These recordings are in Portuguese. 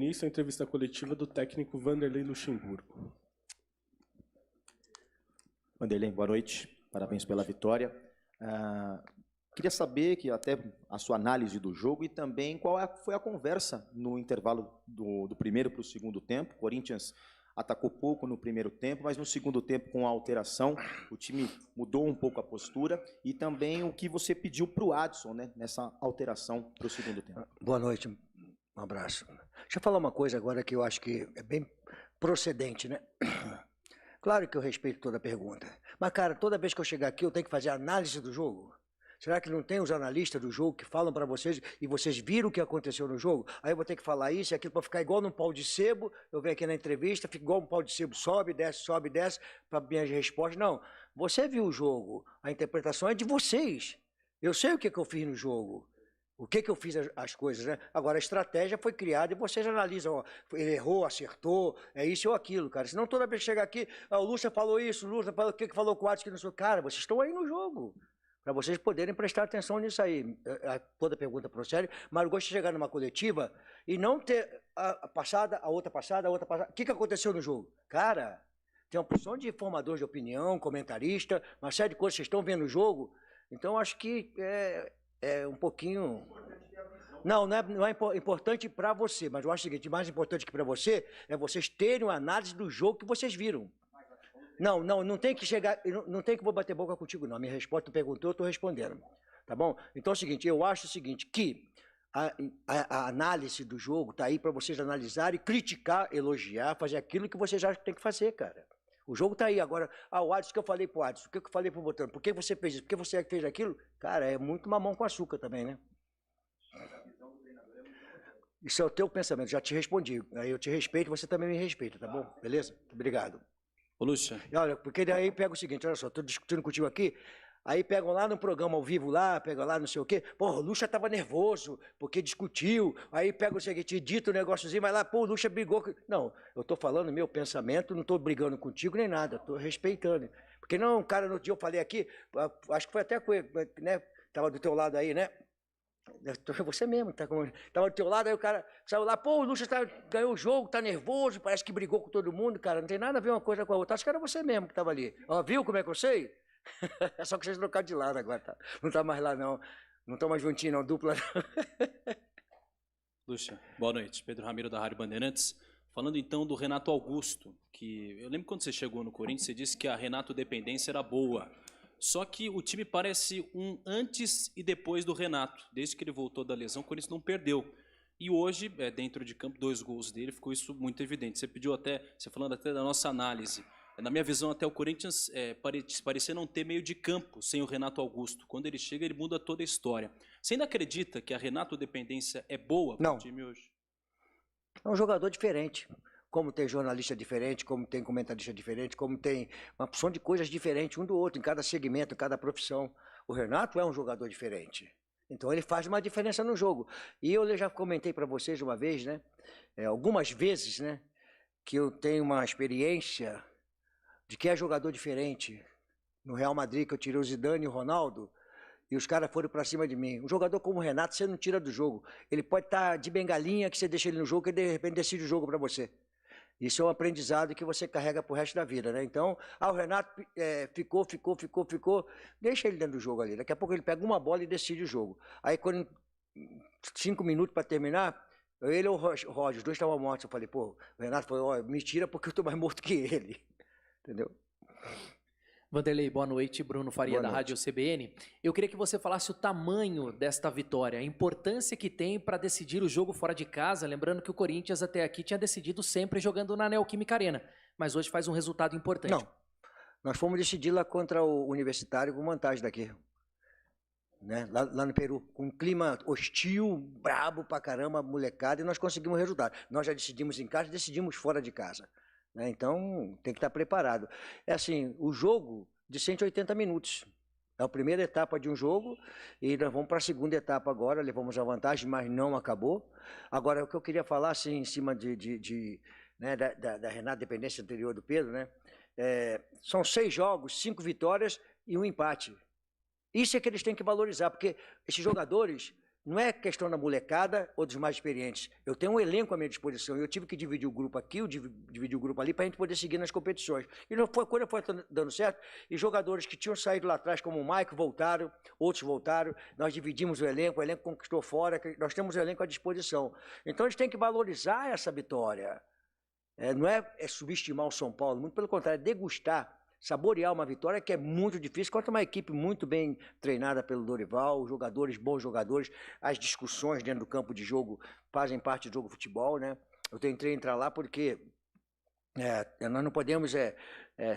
início a entrevista coletiva do técnico Vanderlei Luxemburgo. Vanderlei, boa noite. Parabéns pela vitória. Queria saber que até a sua análise do jogo e também foi a conversa no intervalo do primeiro para o segundo tempo. O Corinthians atacou pouco no primeiro tempo, mas no segundo tempo, com a alteração, o time mudou um pouco a postura e também o que você pediu para o Adson, né, nessa alteração para o segundo tempo. Boa noite, um abraço. Deixa eu falar uma coisa agora que eu acho que é bem procedente, né? Claro que eu respeito toda a pergunta, mas, cara, toda vez que eu chegar aqui eu tenho que fazer análise do jogo. Será que não tem os analistas do jogo que falam para vocês e vocês viram o que aconteceu no jogo? Aí eu vou ter que falar isso e aquilo para ficar igual num pau de sebo. Eu venho aqui na entrevista, fico igual um pau de sebo, sobe, desce, para minhas respostas. Não, você viu o jogo, a interpretação é de vocês. Eu sei o que eu fiz no jogo. O que eu fiz as coisas, né? Agora, a estratégia foi criada e vocês analisam, ó, ele errou, acertou, é isso ou aquilo, cara. Senão toda vez que chegar aqui, o Lúcia falou isso, o Lúcia falou o que falou com o Adson, que não sei. Cara, vocês estão aí no jogo, para vocês poderem prestar atenção nisso aí. Toda pergunta procede, mas eu gosto de chegar numa coletiva e não ter a passada, a outra passada, a outra passada. O que aconteceu no jogo? Cara, tem uma porção de formadores de opinião, comentarista, uma série de coisas que vocês estão vendo no jogo, então acho que é um pouquinho... Não é importante para você, mas eu acho o seguinte, mais importante que para você é vocês terem uma análise do jogo que vocês viram. Não tem que chegar, não tem que vou bater boca contigo, não. A minha resposta, tu perguntou, eu estou respondendo. Tá bom? Então é o seguinte, eu acho o seguinte, que a análise do jogo está aí para vocês analisarem, criticar, elogiar, fazer aquilo que vocês acham que tem que fazer, cara. O jogo está aí agora. O Adson, o que eu falei pro Adson, o que eu falei pro Botano, por que você fez isso, por que você fez aquilo? Cara, é muito mamão com açúcar também, né? Isso é o teu pensamento, já te respondi. Aí eu te respeito, você também me respeita, tá bom? Beleza? Obrigado. Ô, Lúcia. Olha, porque daí pega o seguinte, olha só, estou discutindo contigo aqui, aí pegam lá no programa ao vivo lá, pegam lá não sei o quê, pô, o Lúcia estava nervoso, porque discutiu, aí pega o seguinte, dita o negóciozinho, vai lá, pô, o Lúcia brigou. Não, eu estou falando meu pensamento, não estou brigando contigo nem nada, estou respeitando. Porque não, cara, no dia eu falei aqui, acho que foi até com ele, né, estava do teu lado aí, né? Você mesmo, tava do teu lado, aí o cara saiu lá, pô, o Lúcio ganhou o jogo, tá nervoso, parece que brigou com todo mundo, cara, não tem nada a ver uma coisa com a outra, acho que era você mesmo que tava ali. Ó, viu como é que eu sei? É só que vocês trocaram de lado agora, tá? Não tá mais lá não, não estão mais juntinhos não, dupla não. Lúcia, boa noite, Pedro Ramiro da Rádio Bandeirantes. Falando então do Renato Augusto, que eu lembro quando você chegou no Corinthians, você disse que a Renato dependência era boa. Só que o time parece um antes e depois do Renato. Desde que ele voltou da lesão, o Corinthians não perdeu. E hoje, dentro de campo, 2 gols dele, ficou isso muito evidente. Você falando até da nossa análise. Na minha visão, até o Corinthians parecia não ter meio de campo sem o Renato Augusto. Quando ele chega, ele muda toda a história. Você ainda acredita que a Renato dependência é boa para o time hoje? É um jogador diferente. Como tem jornalista diferente, como tem comentarista diferente, como tem uma porção de coisas diferentes um do outro, em cada segmento, em cada profissão. O Renato é um jogador diferente. Então ele faz uma diferença no jogo. E eu já comentei para vocês uma vez, né? Algumas vezes, né? Que eu tenho uma experiência de que é jogador diferente. No Real Madrid, que eu tirei o Zidane e o Ronaldo, e os caras foram para cima de mim. Um jogador como o Renato, você não tira do jogo. Ele pode estar de bengalinha, que você deixa ele no jogo, que ele de repente decide o jogo para você. Isso é um aprendizado que você carrega pro resto da vida, né? Então, o Renato ficou, deixa ele dentro do jogo ali. Daqui a pouco ele pega uma bola e decide o jogo. Aí, quando 5 minutos para terminar, ele ou o Roger, os dois estavam mortos. Eu falei, pô, o Renato falou, ó, me tira porque eu tô mais morto que ele. Entendeu? Vanderlei, boa noite. Bruno Faria, da Rádio CBN. Eu queria que você falasse o tamanho desta vitória, a importância que tem para decidir o jogo fora de casa, lembrando que o Corinthians até aqui tinha decidido sempre jogando na Neoquímica Arena, mas hoje faz um resultado importante. Não, nós fomos decidir lá contra o Universitário com vantagem daqui, né? Lá no Peru, com um clima hostil, brabo pra caramba, molecada, e nós conseguimos o resultado. Nós já decidimos em casa e decidimos fora de casa. Então, tem que estar preparado. É assim, o jogo de 180 minutos. É a primeira etapa de um jogo e nós vamos para a segunda etapa agora, levamos a vantagem, mas não acabou. Agora, o que eu queria falar, assim, em cima né, da Renato, dependência anterior do Pedro, né? São 6 jogos, 5 vitórias e um empate. Isso é que eles têm que valorizar, porque esses jogadores não é questão da molecada ou dos mais experientes. Eu tenho um elenco à minha disposição e eu tive que dividir o grupo aqui, dividir o grupo ali, para a gente poder seguir nas competições. E não foi, quando foi dando certo, e jogadores que tinham saído lá atrás, como o Maico, voltaram, outros voltaram, nós dividimos o elenco conquistou fora, nós temos o elenco à disposição. Então a gente tem que valorizar essa vitória. Não é subestimar o São Paulo, muito pelo contrário, é degustar, saborear uma vitória que é muito difícil, contra uma equipe muito bem treinada pelo Dorival, jogadores, bons jogadores, as discussões dentro do campo de jogo fazem parte do jogo de futebol, né? Eu tentei entrar lá porque nós não podemos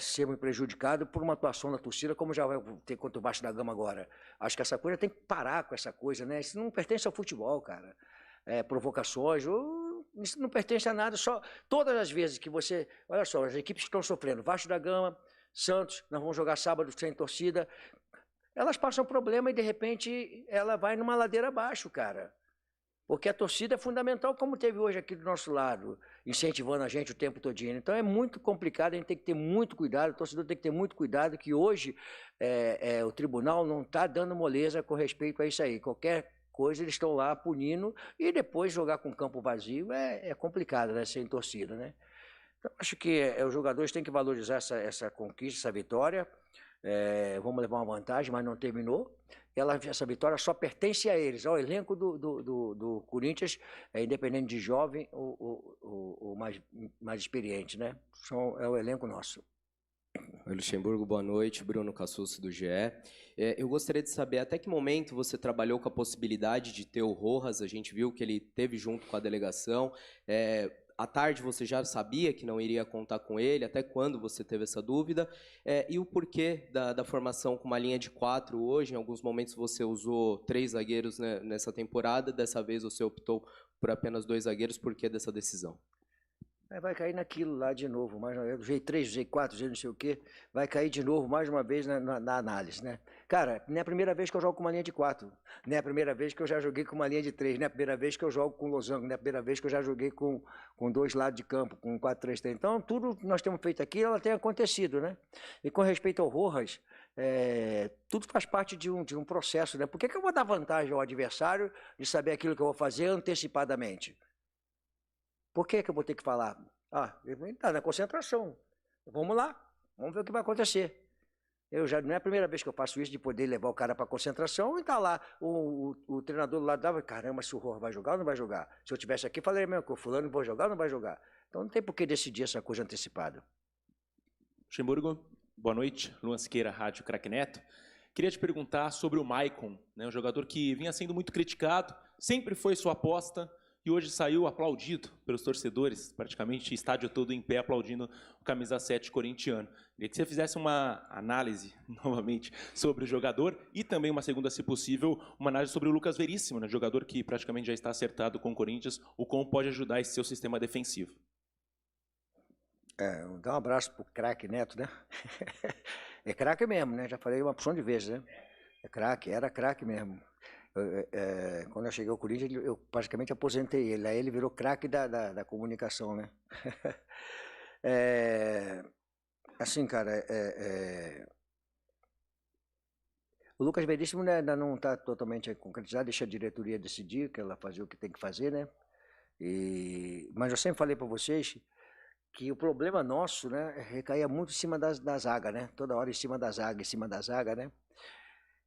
ser prejudicado por uma atuação da torcida, como já vai ter contra o Vasco da Gama agora. Acho que essa coisa tem que parar com essa coisa, né? Isso não pertence ao futebol, cara. Provocações, isso não pertence a nada, só todas as vezes que você... Olha só, as equipes que estão sofrendo, Vasco da Gama, Santos, nós vamos jogar sábado sem torcida, elas passam problema e de repente ela vai numa ladeira abaixo, cara. Porque a torcida é fundamental, como teve hoje aqui do nosso lado, incentivando a gente o tempo todinho. Então é muito complicado, a gente tem que ter muito cuidado, o torcedor tem que ter muito cuidado, que hoje o tribunal não está dando moleza com respeito a isso aí. Qualquer coisa eles estão lá punindo e depois jogar com campo vazio é complicado, né? Sem torcida, né? Então, acho que os jogadores têm que valorizar essa conquista, essa vitória. Vamos levar uma vantagem, mas não terminou. Essa vitória só pertence a eles, ao elenco do Corinthians, independente de jovem ou mais experiente, né? É o elenco nosso. Oi, Luxemburgo, boa noite. Bruno Cassucci, do GE. Eu gostaria de saber até que momento você trabalhou com a possibilidade de ter o Rojas. A gente viu que ele teve junto com a delegação. À tarde você já sabia que não iria contar com ele? Até quando você teve essa dúvida? E o porquê da formação com uma linha de 4 hoje? Em alguns momentos você usou 3 zagueiros, né, nessa temporada. Dessa vez você optou por apenas 2 zagueiros. Por que dessa decisão? Vai cair naquilo lá de novo, mais uma vez, do G3, G4, G não sei o quê, vai cair de novo mais uma vez na análise, né? Cara, não é a primeira vez que eu jogo com uma linha de 4, não é a primeira vez que eu já joguei com uma linha de 3, não é a primeira vez que eu jogo com losango, não é a primeira vez que eu já joguei com 2 lados de campo, com 4-3-3. Então, tudo que nós temos feito aqui, ela tem acontecido, né? E com respeito ao Rojas, tudo faz parte de um processo, né? Por que eu vou dar vantagem ao adversário de saber aquilo que eu vou fazer antecipadamente? Por que eu vou ter que falar? Ele está na concentração. Vamos lá, vamos ver o que vai acontecer. Não é a primeira vez que eu faço isso, de poder levar o cara para a concentração e está lá. O treinador do lado dava, caramba, se o Rojas vai jogar ou não vai jogar? Se eu estivesse aqui, falaria mesmo que o fulano vai jogar ou não vai jogar? Então não tem por que decidir essa coisa antecipada. Luxemburgo, boa noite. Luan Siqueira, Rádio Craque Neto. Queria te perguntar sobre o Maicon, né, um jogador que vinha sendo muito criticado, sempre foi sua aposta, e hoje saiu aplaudido pelos torcedores, praticamente estádio todo em pé aplaudindo o camisa 7 corintiano. Queria que você fizesse uma análise, novamente, sobre o jogador e também uma segunda, se possível, uma análise sobre o Lucas Veríssimo, né, jogador que praticamente já está acertado com o Corinthians, o como pode ajudar esse seu sistema defensivo. Dá um abraço pro craque Neto, né? É craque mesmo, né? Já falei uma porção de vezes, né? Era craque mesmo. Quando eu cheguei ao Corinthians, eu praticamente aposentei ele. Aí ele virou craque da comunicação, né? Assim, cara, o Lucas Veríssimo, né, ainda não está totalmente concretizado, deixa a diretoria decidir, que ela fazer o que tem que fazer, né? Mas eu sempre falei para vocês que o problema nosso, né, recaía muito em cima da zaga, né? Toda hora em cima da zaga, né?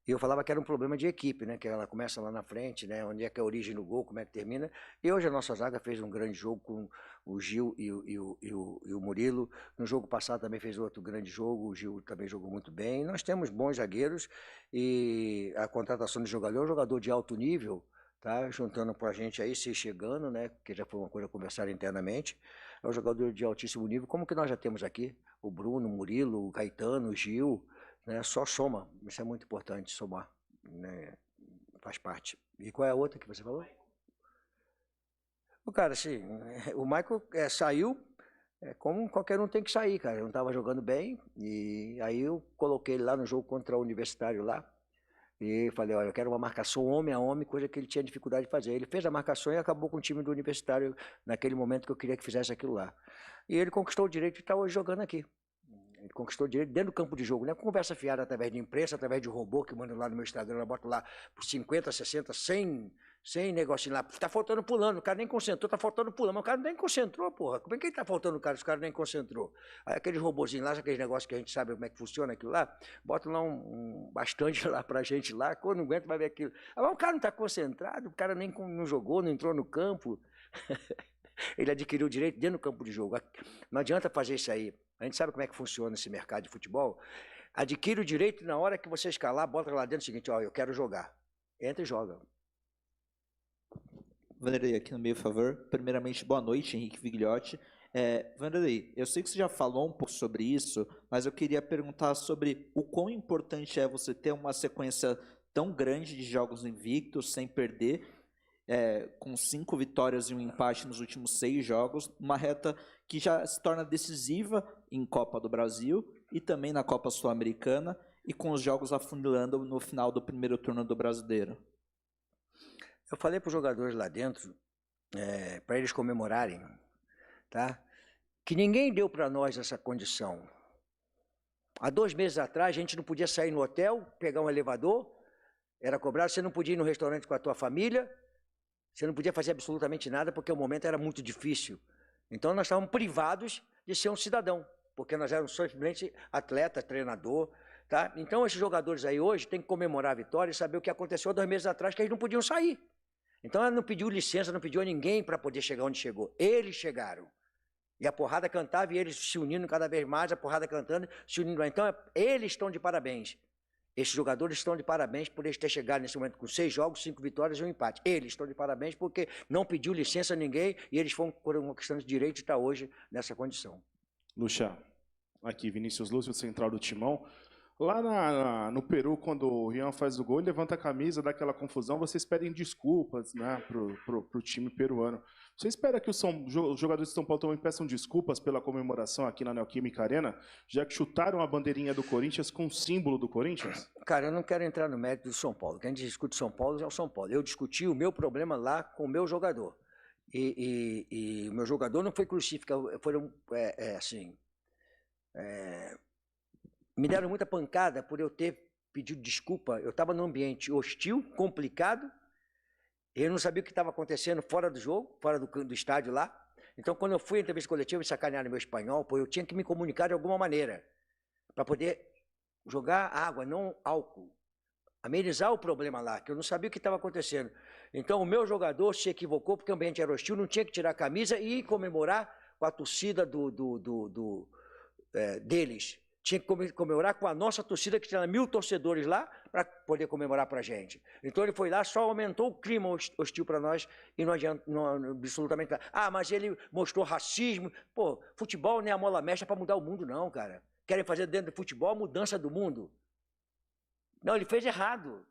E eu falava que era um problema de equipe, né? Que ela começa lá na frente, né? Onde é que é a origem do gol, como é que termina. E hoje a nossa zaga fez um grande jogo com o Gil e o Murilo. No jogo passado também fez outro grande jogo, o Gil também jogou muito bem. Nós temos bons zagueiros e a contratação de jogador é um jogador de alto nível, tá? Juntando com a gente aí, se chegando, né? Que já foi uma coisa conversada internamente. É um jogador de altíssimo nível, como que nós já temos aqui. O Bruno, o Murilo, o Caetano, o Gil... Né, só soma, isso é muito importante, somar, né, faz parte. E qual é a outra que você falou? Cara, assim, o Michael saiu como qualquer um tem que sair, cara. Eu não estava jogando bem, e aí eu coloquei ele lá no jogo contra o Universitário lá, e falei, olha, eu quero uma marcação homem a homem, coisa que ele tinha dificuldade de fazer. Ele fez a marcação e acabou com o time do Universitário naquele momento que eu queria que fizesse aquilo lá. E ele conquistou o direito de estar hoje jogando aqui. Ele conquistou direito dentro do campo de jogo, não é conversa fiada através de imprensa, através de robô que manda lá no meu Instagram, eu boto lá por 50, 60, 100 sem negocinho lá. Tá faltando pulando, o cara nem concentrou, tá faltando pulando. Mas o cara nem concentrou, porra. Como é que ele tá faltando o cara se o cara nem concentrou? Aí aqueles robozinhos lá, aqueles negócios que a gente sabe como é que funciona aquilo lá, botam lá um bastante lá pra gente lá, quando não aguenta vai ver aquilo. Agora o cara não tá concentrado, o cara nem não jogou, não entrou no campo. Ele adquiriu o direito dentro do campo de jogo. Não adianta fazer isso aí. A gente sabe como é que funciona esse mercado de futebol. Adquire o direito na hora que você escalar, bota lá dentro o seguinte, ó, eu quero jogar. Entra e joga. Vanderlei, aqui no meio, por favor. Primeiramente, boa noite, Henrique Vigliotti. Vanderlei, eu sei que você já falou um pouco sobre isso, mas eu queria perguntar sobre o quão importante é você ter uma sequência tão grande de jogos invictos, sem perder, com 5 vitórias e um empate nos últimos 6 jogos, uma reta que já se torna decisiva em Copa do Brasil e também na Copa Sul-Americana, e com os jogos afunilando no final do primeiro turno do Brasileiro. Eu falei para os jogadores lá dentro, para eles comemorarem, tá? Que ninguém deu para nós essa condição. Há 2 meses atrás, a gente não podia sair no hotel, pegar um elevador, era cobrado, você não podia ir no restaurante com a tua família, você não podia fazer absolutamente nada, porque o momento era muito difícil. Então, nós estávamos privados de ser um cidadão, porque nós éramos simplesmente atleta, treinador, tá? Então, esses jogadores aí hoje têm que comemorar a vitória e saber o que aconteceu há 2 meses atrás, que eles não podiam sair. Então, ela não pediu licença, não pediu a ninguém para poder chegar onde chegou. Eles chegaram. E a porrada cantava e eles se unindo cada vez mais, a porrada cantando, se unindo. Então, eles estão de parabéns. Esses jogadores estão de parabéns por eles terem chegado nesse momento com 6 jogos, 5 vitórias e um empate. Eles estão de parabéns porque não pediu licença a ninguém e eles foram por uma questão de direito de estar hoje nessa condição. Lucha, aqui Vinícius Lúcio, central do Timão. Lá no Peru, quando o Rian faz o gol, ele levanta a camisa, dá aquela confusão, vocês pedem desculpas, né, pro time peruano. Você espera que os jogadores de São Paulo também peçam desculpas pela comemoração aqui na Neoquímica Arena, já que chutaram a bandeirinha do Corinthians com o símbolo do Corinthians? Cara, eu não quero entrar no mérito do São Paulo. Quem discute São Paulo é o São Paulo. Eu discuti o meu problema lá com o meu jogador. E o meu jogador não foi crucificado, foram, me deram muita pancada por eu ter pedido desculpa. Eu estava num ambiente hostil, complicado, eu não sabia o que estava acontecendo fora do jogo, fora do estádio lá. Então, quando eu fui à entrevista coletiva e sacanearam meu espanhol, eu tinha que me comunicar de alguma maneira, para poder jogar água, não álcool, amenizar o problema lá, que eu não sabia o que estava acontecendo. Então, o meu jogador se equivocou, porque o ambiente era hostil, não tinha que tirar a camisa e comemorar com a torcida deles. Tinha que comemorar com a nossa torcida, que tinha 1000 torcedores lá, para poder comemorar para a gente. Então ele foi lá, só aumentou o clima hostil para nós e não adianta, absolutamente nada. Ah, mas ele mostrou racismo. Pô, futebol nem a mola mexe para mudar o mundo, não, cara. Querem fazer dentro do futebol a mudança do mundo. Não, ele fez errado.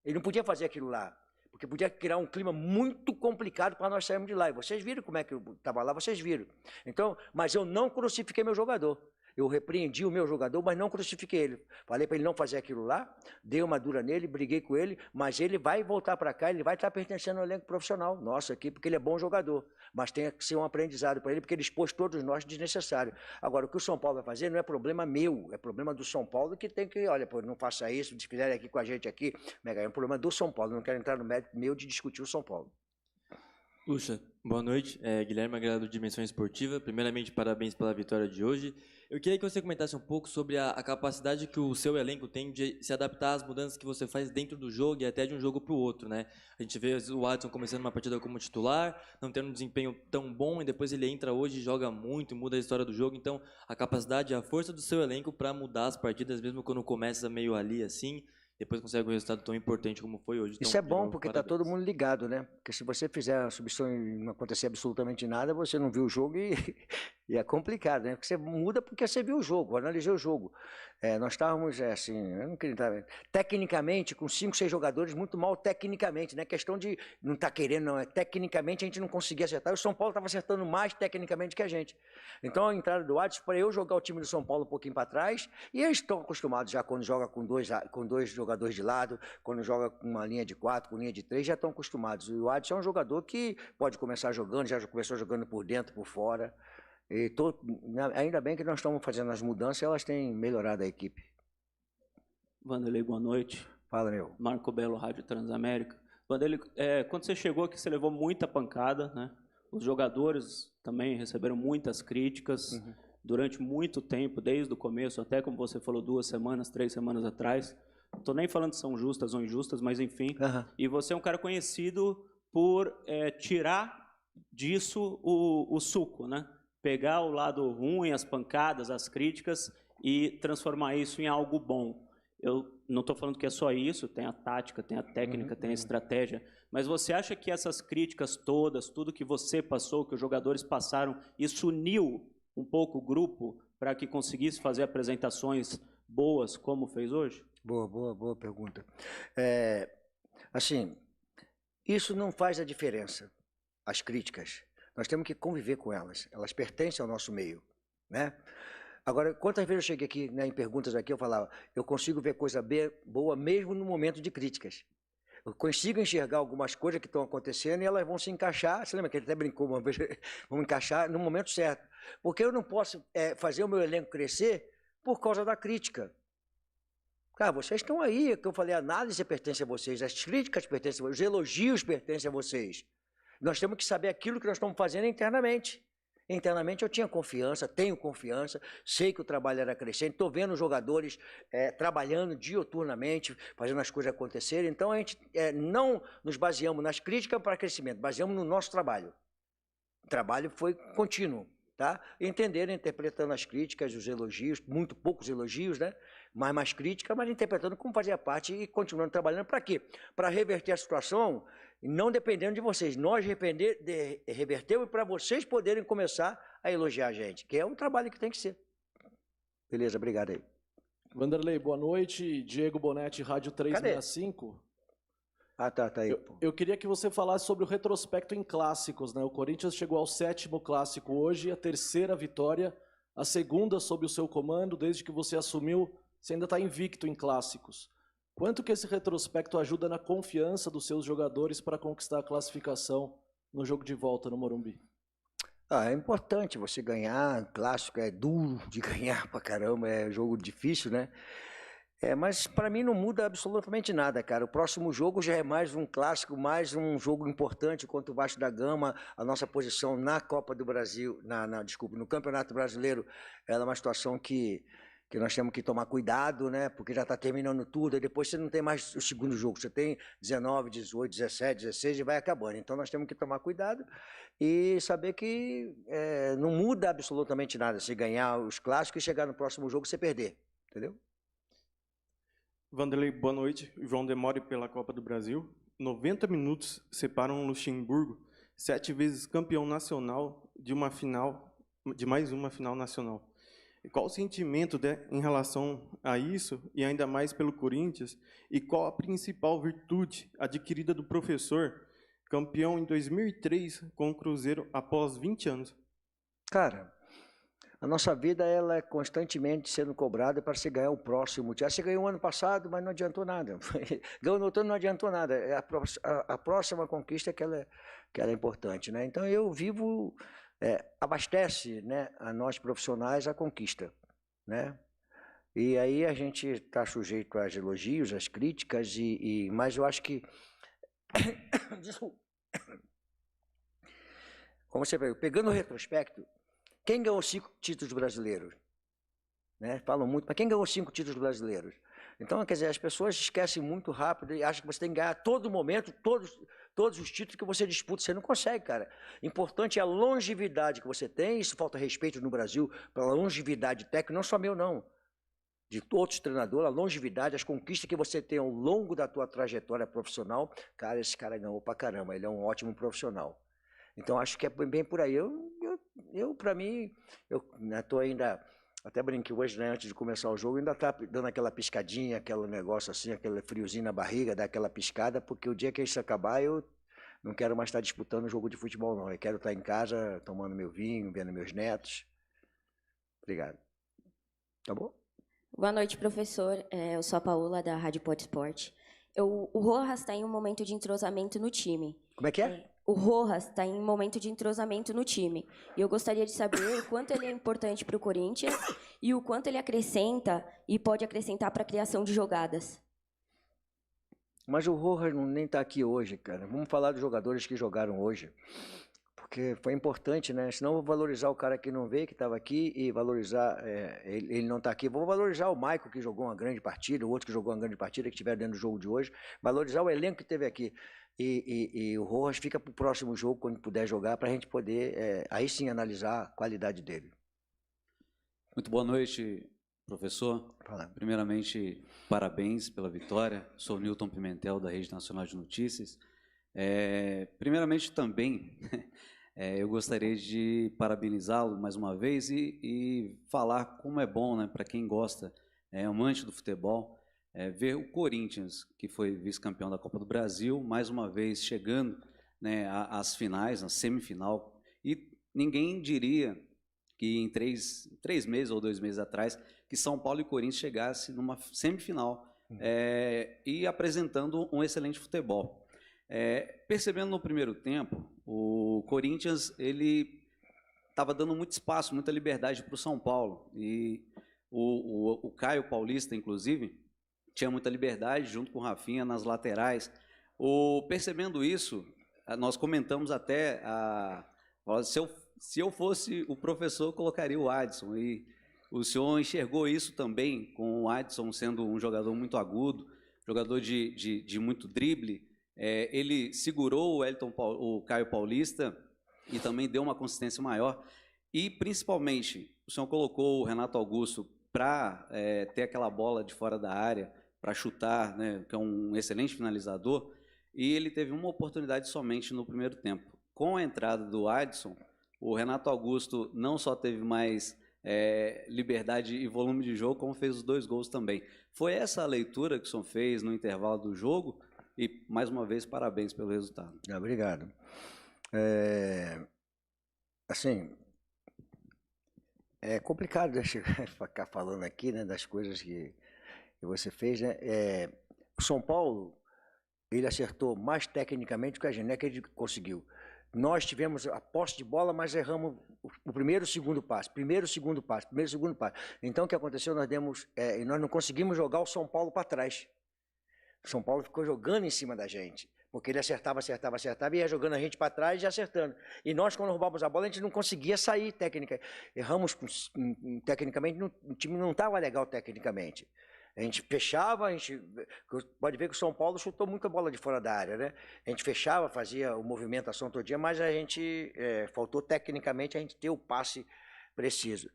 Ele não podia fazer aquilo lá, porque podia criar um clima muito complicado para nós sairmos de lá. E vocês viram como é que eu estava lá, vocês viram. Então, mas eu não crucifiquei meu jogador. Eu repreendi o meu jogador, mas não crucifiquei ele. Falei para ele não fazer aquilo lá, dei uma dura nele, briguei com ele, mas ele vai voltar para cá, ele vai estar pertencendo ao elenco profissional nosso aqui, porque ele é bom jogador. Mas tem que ser um aprendizado para ele, porque ele expôs todos nós desnecessário. Agora, o que o São Paulo vai fazer não é problema meu, é problema do São Paulo, que tem que, olha, pô, não faça isso, se fizerem aqui com a gente aqui, é um problema do São Paulo, não quero entrar no mérito meu de discutir o São Paulo. Lucha, boa noite. Guilherme Agrado do Dimensão Esportiva. Primeiramente, parabéns pela vitória de hoje. Eu queria que você comentasse um pouco sobre a capacidade que o seu elenco tem de se adaptar às mudanças que você faz dentro do jogo e até de um jogo para o outro, né? A gente vê o Adson começando uma partida como titular, não tendo um desempenho tão bom, e depois ele entra hoje e joga muito, muda a história do jogo. Então, a capacidade e a força do seu elenco para mudar as partidas, mesmo quando começa meio ali assim, depois consegue um resultado tão importante como foi hoje. Isso é bom, porque está todo mundo ligado, né? Porque se você fizer a substituição e não acontecer absolutamente nada, você não viu o jogo e é complicado, né? Porque você muda porque você viu o jogo, analisou o jogo. Nós estávamos, eu não queria entrar, tecnicamente, com 5, 6 jogadores, muito mal tecnicamente, não é questão de não estar querendo, não, tecnicamente a gente não conseguia acertar, o São Paulo estava acertando mais tecnicamente que a gente. Então a entrada do Adson, para eu jogar o time do São Paulo um pouquinho para trás, e eles estão acostumados já quando joga com dois jogadores de lado, quando joga com uma linha de 4, com linha de 3, já estão acostumados. E o Adson é um jogador que pode começar jogando, já começou jogando por dentro, por fora. Ainda bem que nós estamos fazendo as mudanças e elas têm melhorado a equipe. Vanderlei, boa noite. Fala, meu. Marco Belo, Rádio Transamérica. Vanderlei, quando você chegou aqui, você levou muita pancada, né? Os jogadores também receberam muitas críticas durante muito tempo, desde o começo, até como você falou, 2 semanas, 3 semanas atrás. Não estou nem falando se são justas ou injustas, mas enfim. E você é um cara conhecido por tirar disso o suco, né? Pegar o lado ruim, as pancadas, as críticas e transformar isso em algo bom. Eu não estou falando que é só isso, tem a tática, tem a técnica, tem a estratégia, mas você acha que essas críticas todas, tudo que você passou, que os jogadores passaram, isso uniu um pouco o grupo para que conseguisse fazer apresentações boas como fez hoje? Boa pergunta. Assim, isso não faz a diferença, as críticas. Nós temos que conviver com elas, elas pertencem ao nosso meio, né? Agora, quantas vezes eu cheguei aqui, né, em perguntas aqui, eu falava, eu consigo ver coisa boa mesmo no momento de críticas. Eu consigo enxergar algumas coisas que estão acontecendo e elas vão se encaixar. Você lembra que ele até brincou uma vez? Vão encaixar no momento certo. Porque eu não posso fazer o meu elenco crescer por causa da crítica. Cara, vocês estão aí, que eu falei, a análise pertence a vocês, as críticas pertencem a vocês, os elogios pertencem a vocês. Nós temos que saber aquilo que nós estamos fazendo internamente. Internamente eu tinha confiança, tenho confiança, sei que o trabalho era crescente, estou vendo os jogadores trabalhando dioturnamente, fazendo as coisas acontecerem, então a gente não nos baseamos nas críticas para crescimento, baseamos no nosso trabalho. O trabalho foi contínuo, tá? Entenderam, interpretando as críticas, os elogios, muito poucos elogios, né? Mais crítica, mas interpretando como fazia parte e continuando trabalhando. Para quê? Para reverter a situação, não dependendo de vocês. Nós revertemos para vocês poderem começar a elogiar a gente, que é um trabalho que tem que ser. Beleza, obrigado aí. Vanderlei, boa noite. Diego Bonetti, Rádio 365. Tá aí. Eu queria que você falasse sobre o retrospecto em clássicos, né? O Corinthians chegou ao 7º clássico hoje, a 3ª vitória, a 2ª sob o seu comando, desde que você assumiu, você ainda está invicto em clássicos. Quanto que esse retrospecto ajuda na confiança dos seus jogadores para conquistar a classificação no jogo de volta no Morumbi? É importante você ganhar, clássico é duro de ganhar pra caramba, é jogo difícil, né? Mas para mim não muda absolutamente nada, cara. O próximo jogo já é mais um clássico, mais um jogo importante contra o Vasco da Gama. A nossa posição na Copa do Brasil, no Campeonato Brasileiro, ela é uma situação que nós temos que tomar cuidado, né? Porque já está terminando tudo, e depois você não tem mais o segundo jogo, você tem 19, 18, 17, 16 e vai acabando. Então nós temos que tomar cuidado e saber que não muda absolutamente nada se ganhar os clássicos e chegar no próximo jogo e você perder, entendeu? Vanderlei, boa noite. João Demore pela Copa do Brasil. 90 minutos separam o Luxemburgo, 7 vezes campeão nacional, de mais uma final nacional. Qual o sentimento em relação a isso, e ainda mais pelo Corinthians, e qual a principal virtude adquirida do professor, campeão em 2003 com o Cruzeiro após 20 anos? Cara, a nossa vida ela é constantemente sendo cobrada para se ganhar o próximo. Você ganhou ano passado, mas não adiantou nada. Ganhou no outro ano, não adiantou nada. A próxima conquista que ela é importante, né? Então eu vivo... abastece, né, a nós profissionais a conquista, né? E aí a gente está sujeito aos elogios, às críticas, mas eu acho que como você viu, pegando o retrospecto, quem ganhou 5 títulos brasileiros, né? Falam muito, mas quem ganhou 5 títulos brasileiros? Então, quer dizer, as pessoas esquecem muito rápido e acham que você tem que ganhar a todo momento, todos os títulos que você disputa. Você não consegue, cara. Importante é a longevidade que você tem. Isso falta respeito no Brasil pela longevidade técnica, não só meu, não. De outros treinadores, a longevidade, as conquistas que você tem ao longo da tua trajetória profissional. Cara, esse cara ganhou pra caramba. Ele é um ótimo profissional. Então, acho que é bem por aí. Para mim, eu estou ainda... Até brinquei hoje, né, antes de começar o jogo, ainda tá dando aquela piscadinha, aquele negócio assim, aquele friozinho na barriga, dá aquela piscada, porque o dia que isso acabar, eu não quero mais estar disputando um jogo de futebol, não. Eu quero estar em casa, tomando meu vinho, vendo meus netos. Obrigado. Tá bom? Boa noite, professor. Eu sou a Paola, da Rádio Pod Esporte. O Rojas está em um momento de entrosamento no time. Como é que é? O Rojas está em um momento de entrosamento no time. E eu gostaria de saber o quanto ele é importante para o Corinthians e o quanto ele acrescenta e pode acrescentar para a criação de jogadas. Mas o Rojas nem está aqui hoje, cara. Vamos falar dos jogadores que jogaram hoje. Porque foi importante, né? Senão eu vou valorizar o cara que não veio, que estava aqui, e valorizar, ele não está aqui. Vou valorizar o Maicon, que jogou uma grande partida, o outro que jogou uma grande partida, que estiver dentro do jogo de hoje. Valorizar o elenco que teve aqui. E o Rojas fica para o próximo jogo, quando puder jogar, para a gente poder, aí sim, analisar a qualidade dele. Muito boa noite, professor. Fala. Primeiramente, parabéns pela vitória. Sou Newton Pimentel, da Rede Nacional de Notícias. Primeiramente, também, eu gostaria de parabenizá-lo mais uma vez e falar como é bom, né, para quem gosta, amante do futebol, ver o Corinthians, que foi vice-campeão da Copa do Brasil, mais uma vez chegando, né, às finais, na semifinal, e ninguém diria que em três meses ou 2 meses atrás, que São Paulo e Corinthians chegassem numa semifinal e apresentando um excelente futebol. Percebendo no primeiro tempo, o Corinthians ele estava dando muito espaço, muita liberdade para o São Paulo, e o Caio Paulista, inclusive, tinha muita liberdade junto com o Rafinha nas laterais. Percebendo isso, nós comentamos até, se eu fosse o professor, eu colocaria o Adson, e o senhor enxergou isso também, com o Adson sendo um jogador muito agudo, jogador de muito drible. Ele segurou o Caio Paulista e também deu uma consistência maior. E, principalmente, o senhor colocou o Renato Augusto para ter aquela bola de fora da área, para chutar, né, que é um excelente finalizador, e ele teve uma oportunidade somente no primeiro tempo. Com a entrada do Adson, o Renato Augusto não só teve mais liberdade e volume de jogo, como fez os 2 gols também. Foi essa a leitura que o senhor fez no intervalo do jogo? E, mais uma vez, parabéns pelo resultado. Obrigado. Assim, é complicado ficar falando aqui, né, das coisas que você fez, né? O São Paulo, ele acertou mais tecnicamente que a gente, não é que ele conseguiu. Nós tivemos a posse de bola, mas erramos o primeiro e o segundo passe. Então, o que aconteceu? Nós não conseguimos jogar o São Paulo para trás. O São Paulo ficou jogando em cima da gente, porque ele acertava, e ia jogando a gente para trás e acertando. E nós, quando roubávamos a bola, a gente não conseguia sair técnica. Erramos tecnicamente, o time não estava legal tecnicamente. A gente fechava, pode ver que o São Paulo chutou muita bola de fora da área, né? A gente fechava, fazia a movimentação todo dia, mas a gente faltou tecnicamente a gente ter o passe preciso.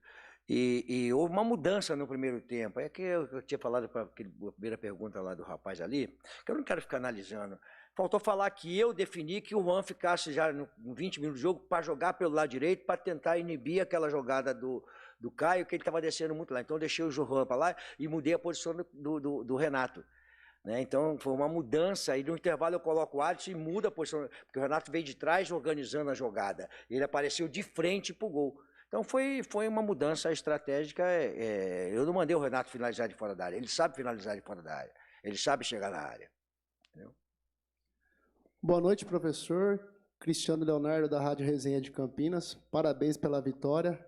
E houve uma mudança no primeiro tempo. É que eu tinha falado para a primeira pergunta lá do rapaz ali, que eu não quero ficar analisando. Faltou falar que eu defini que o Juan ficasse já no 20 minutos de jogo para jogar pelo lado direito, para tentar inibir aquela jogada do Caio, que ele estava descendo muito lá. Então eu deixei o Juan para lá e mudei a posição do Renato. Né? Então foi uma mudança, e no intervalo eu coloco o Alisson e muda a posição, porque o Renato veio de trás organizando a jogada. Ele apareceu de frente para o gol. Então foi uma mudança estratégica. Eu não mandei o Renato finalizar de fora da área. Ele sabe finalizar de fora da área. Ele sabe chegar na área. Entendeu? Boa noite, professor. Cristiano Leonardo, da Rádio Resenha de Campinas. Parabéns pela vitória.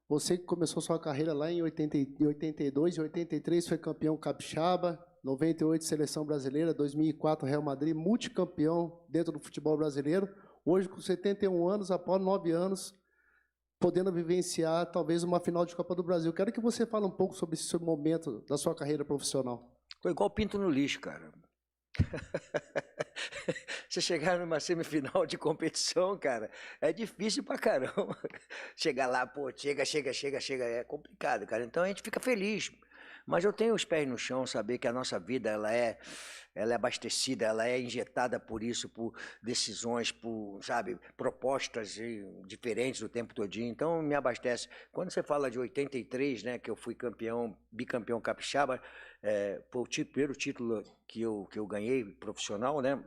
Você que começou sua carreira lá em 82 e 83 foi campeão capixaba, 98 Seleção Brasileira, 2004 Real Madrid, multicampeão dentro do futebol brasileiro. Hoje, com 71 anos, após 9 anos, podendo vivenciar talvez uma final de Copa do Brasil. Quero que você fale um pouco sobre esse momento da sua carreira profissional. Foi igual pinto no lixo, cara. Você chegar numa semifinal de competição, cara, é difícil pra caramba. Chegar lá, pô, chega, é complicado, cara. Então a gente fica feliz. Mas eu tenho os pés no chão, saber que a nossa vida ela é abastecida, ela é injetada por isso, por decisões, por, sabe, propostas diferentes o tempo todinho. Então me abastece. Quando você fala de 83, né, que eu fui bicampeão capixaba, foi o primeiro título que eu ganhei profissional, né?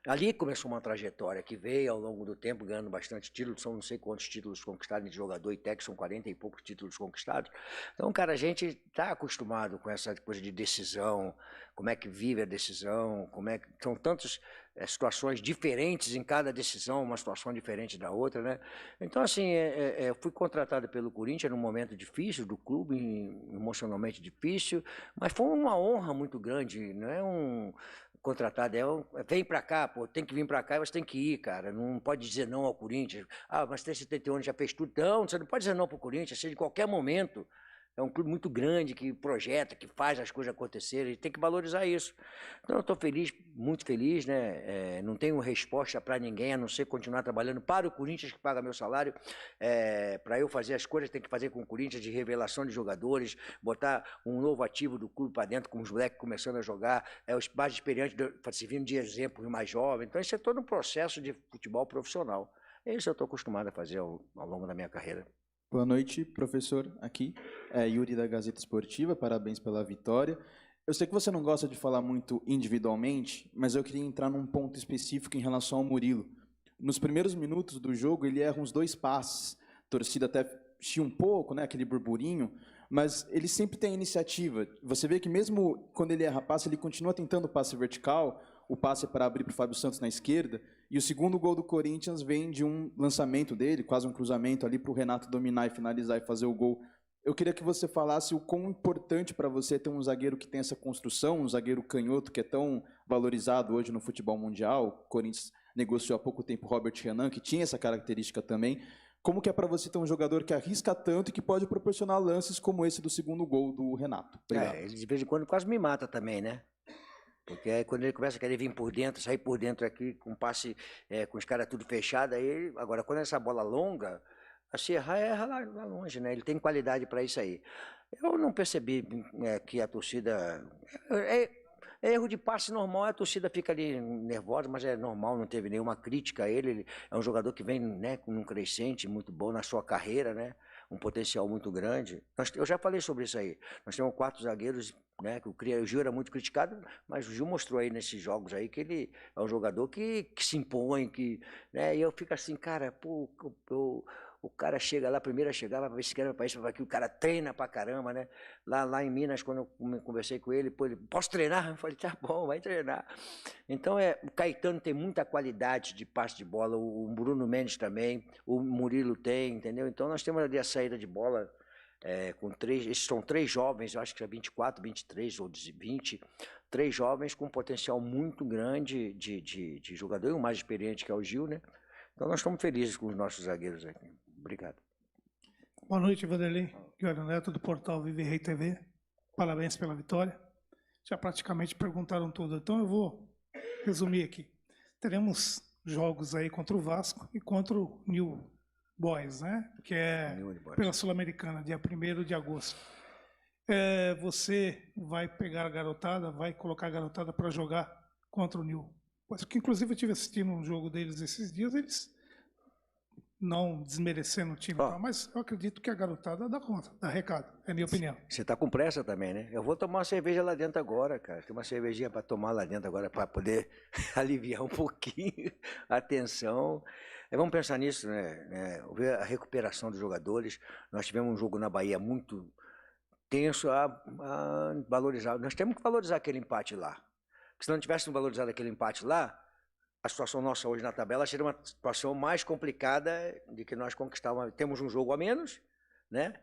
Ali começou uma trajetória que veio ao longo do tempo ganhando bastante títulos, são não sei quantos títulos conquistados de jogador e técnico, são 40 e poucos títulos conquistados. Então, cara, a gente está acostumado com essa coisa de decisão, como é que vive a decisão, como é que são tantas situações diferentes em cada decisão, uma situação diferente da outra, né? Então, assim, eu fui contratado pelo Corinthians num momento difícil do clube, emocionalmente difícil, mas foi uma honra muito grande, não é um contratado, vem pra cá, pô, tem que vir pra cá e você tem que ir, cara, não pode dizer não ao Corinthians, mas tem 71 anos, já fez tudo, não, você não pode dizer não pro Corinthians, seja de qualquer momento, é um clube muito grande, que projeta, que faz as coisas acontecerem, e tem que valorizar isso. Então eu estou feliz, muito feliz, né? Não tenho resposta para ninguém, a não ser continuar trabalhando para o Corinthians, que paga meu salário. Para eu fazer as coisas, tem que fazer com o Corinthians, de revelação de jogadores, botar um novo ativo do clube para dentro, com os moleques começando a jogar, os mais experientes, servindo de exemplo, os mais jovens. Então isso é todo um processo de futebol profissional. É isso que eu estou acostumado a fazer ao longo da minha carreira. Boa noite, professor. Aqui é Yuri da Gazeta Esportiva, parabéns pela vitória. Eu sei que você não gosta de falar muito individualmente, mas eu queria entrar num ponto específico em relação ao Murilo. Nos primeiros minutos do jogo, ele erra uns 2 passes, a torcida até chia um pouco, né, aquele burburinho, mas ele sempre tem a iniciativa. Você vê que mesmo quando ele erra passe, ele continua tentando o passe vertical, o passe para abrir para o Fábio Santos na esquerda, e o segundo gol do Corinthians vem de um lançamento dele, quase um cruzamento ali para o Renato dominar e finalizar e fazer o gol. Eu queria que você falasse o quão importante para você ter um zagueiro que tem essa construção, um zagueiro canhoto que é tão valorizado hoje no futebol mundial. O Corinthians negociou há pouco tempo o Robert Renan, que tinha essa característica também. Como que é para você ter um jogador que arrisca tanto e que pode proporcionar lances como esse do segundo gol do Renato? Obrigado. Ele de vez em quando quase me mata também, né? Porque aí quando ele começa a querer vir por dentro, sair por dentro aqui, com passe, com os caras tudo fechado, aí, agora quando essa bola longa, se errar, erra lá longe, né? Ele tem qualidade para isso aí. Eu não percebi que a torcida... erro de passe normal, a torcida fica ali nervosa, mas é normal, não teve nenhuma crítica a ele. Ele é um jogador que vem, né, com um crescente muito bom na sua carreira, né? Um potencial muito grande. Eu já falei sobre isso aí. Nós temos 4 zagueiros, né? O Gil era muito criticado, mas o Gil mostrou aí nesses jogos aí que ele é um jogador que se impõe, né? E eu fico assim, cara, pô, o cara chega lá, primeiro a chegar, vai para esse cara, para isso, para aqui, o cara treina pra caramba, né? Lá em Minas, quando eu conversei com ele, pô, ele, posso treinar? Eu falei, tá bom, vai treinar. Então, o Caetano tem muita qualidade de passe de bola, o Bruno Mendes também, o Murilo tem, entendeu? Então, nós temos ali a saída de bola com 3, esses são 3 jovens, eu acho que é 24, 23 ou 20, 3 jovens com um potencial muito grande de jogador, e o mais experiente que é o Gil, né? Então, nós estamos felizes com os nossos zagueiros aqui. Obrigado. Boa noite, Vanderlei. Guilherme Neto, do portal Vive Rei TV. Parabéns pela vitória. Já praticamente perguntaram tudo, então eu vou resumir aqui. Teremos jogos aí contra o Vasco e contra o New Boys, né? Que é pela Sul-Americana, dia 1º de agosto. Você vai pegar a garotada, vai colocar a garotada para jogar contra o New Boys, que inclusive eu estive assistindo um jogo deles esses dias, eles... não desmerecendo o time, mas eu acredito que a garotada dá conta, dá recado, é a minha opinião. Você tá com pressa também, né? Eu vou tomar uma cerveja lá dentro agora, cara. Tem uma cervejinha para tomar lá dentro agora, para poder aliviar um pouquinho a tensão. Vamos pensar nisso, né? Ver a recuperação dos jogadores. Nós tivemos um jogo na Bahia muito tenso a valorizar. Nós temos que valorizar aquele empate lá. Porque se não tivéssemos valorizado aquele empate lá, a situação nossa hoje na tabela seria uma situação mais complicada de que nós conquistávamos. Temos um jogo a menos, né?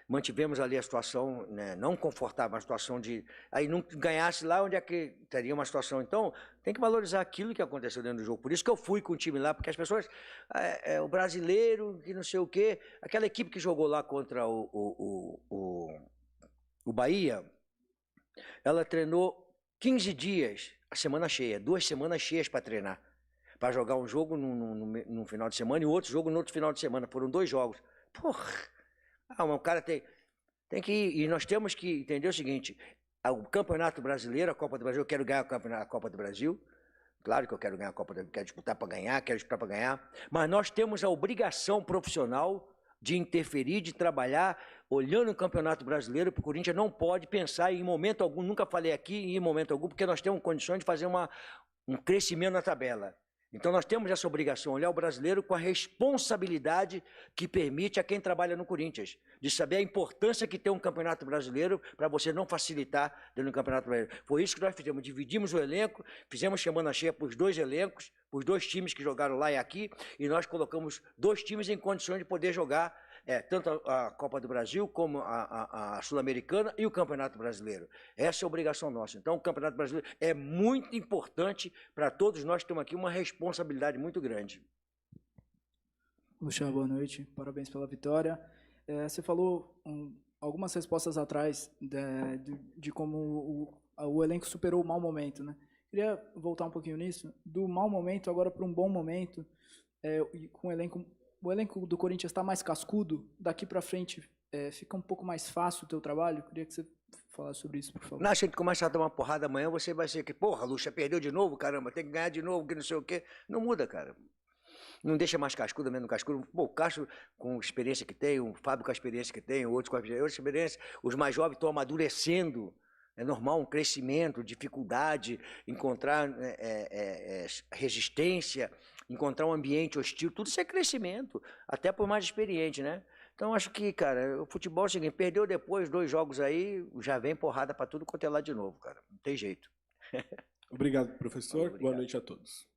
Mantivemos ali a situação, né, não confortável, a situação de... Aí não ganhasse lá, onde é que teria uma situação? Então, tem que valorizar aquilo que aconteceu dentro do jogo. Por isso que eu fui com o time lá, porque as pessoas... o brasileiro, que não sei o quê... Aquela equipe que jogou lá contra o Bahia, ela treinou 15 dias, a semana cheia, 2 semanas cheias para treinar. Para jogar um jogo num final de semana e outro jogo no outro final de semana. Foram 2 jogos. Porra! O cara tem que ir. E nós temos que entender o seguinte: o Campeonato Brasileiro, a Copa do Brasil, eu quero ganhar a Copa do Brasil. Claro que eu quero ganhar a Copa do Brasil, quero disputar para ganhar, quero disputar para ganhar. Mas nós temos a obrigação profissional de interferir, de trabalhar, olhando o Campeonato Brasileiro. O Corinthians não pode pensar em momento algum, nunca falei aqui em momento algum, porque nós temos condições de fazer um crescimento na tabela. Então nós temos essa obrigação, olhar o brasileiro com a responsabilidade que permite a quem trabalha no Corinthians, de saber a importância que tem um campeonato brasileiro para você não facilitar dentro do campeonato brasileiro. Foi isso que nós fizemos, dividimos o elenco, fizemos semana cheia para os 2 elencos, para os 2 times que jogaram lá e aqui, e nós colocamos 2 times em condições de poder jogar tanto a Copa do Brasil como a Sul-Americana e o Campeonato Brasileiro. Essa é a obrigação nossa. Então, o Campeonato Brasileiro é muito importante para todos nós, temos aqui uma responsabilidade muito grande. Luciano, boa noite. Parabéns pela vitória. Você falou algumas respostas atrás de como o elenco superou o mau momento, né? Queria voltar um pouquinho nisso. Do mau momento agora para um bom momento, com o elenco do Corinthians está mais cascudo, daqui para frente fica um pouco mais fácil o teu trabalho? Queria que você falasse sobre isso, por favor. Não, se a gente começar a tomar porrada amanhã, você vai ser que, porra, Lucha, perdeu de novo, caramba, tem que ganhar de novo, que não sei o quê. Não muda, cara. Não deixa mais cascudo, menos cascudo. Pô, o Castro com a experiência que tem, o Fábio com a experiência que tem, outros com a experiência, os mais jovens estão amadurecendo. É normal um crescimento, dificuldade, encontrar resistência, encontrar um ambiente hostil, tudo isso é crescimento, até por mais experiente, né? Então, acho que, cara, o futebol é o seguinte, perdeu depois 2 jogos aí, já vem porrada para tudo quanto é lá de novo, cara. Não tem jeito. Obrigado, professor. Boa noite a todos.